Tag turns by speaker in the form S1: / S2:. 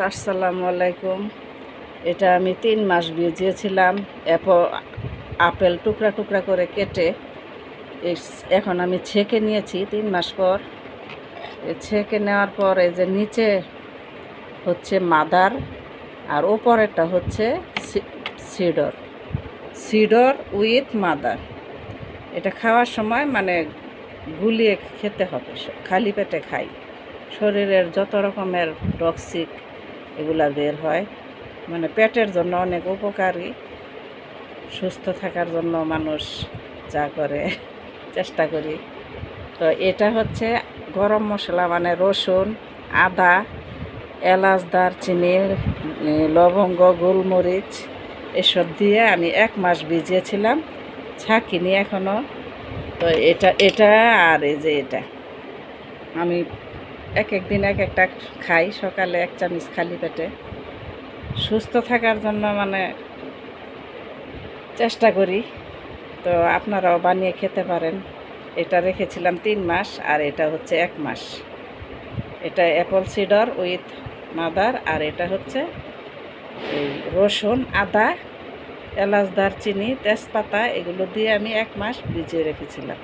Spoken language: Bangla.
S1: আসসালামু আলাইকুম। এটা আমি 3 মাস ভিজিয়েছিলাম। আপেল টুকরা টুকরা করে কেটে এখন আমি ছেঁকে নিয়েছি 3 মাস পর। ছেঁকে নেওয়ার পর এই যে নিচে হচ্ছে মাদার আর ওপরেরটা হচ্ছে সিডর সিডর উইথ মাদার। এটা খাওয়ার সময় মানে গুলিয়ে খেতে হবে, খালি পেটে খাই। শরীরের যত রকমের টক্সিক এগুলা বের হয়, মানে পেটের জন্য অনেক উপকারী। সুস্থ থাকার জন্য মানুষ যা করে চেষ্টা করি। তো এটা হচ্ছে গরম মশলা, মানে রসুন, আদা, এলাচ, দারচিনি, লবঙ্গ, গোলমরিচ এসব দিয়ে আমি 1 মাস ভিজিয়েছিলাম, ছাঁকিনি এখনও। তো এটা আর এই যে এটা আমি এক দিন এক একটা খাই, সকালে 1 চামচ খালি পেটে। সুস্থ থাকার জন্য মানে চেষ্টা করি। তো আপনারাও বানিয়ে খেতে পারেন। এটা রেখেছিলাম 3 মাস আর এটা হচ্ছে 1 মাস। এটা অ্যাপল সিডার উইথ মাদার আর এটা হচ্ছে এই রসুন, আদা, এলাচ, দারচিনি, তেজপাতা এগুলো দিয়ে আমি 1 মাস ভিজিয়ে রেখেছিলাম।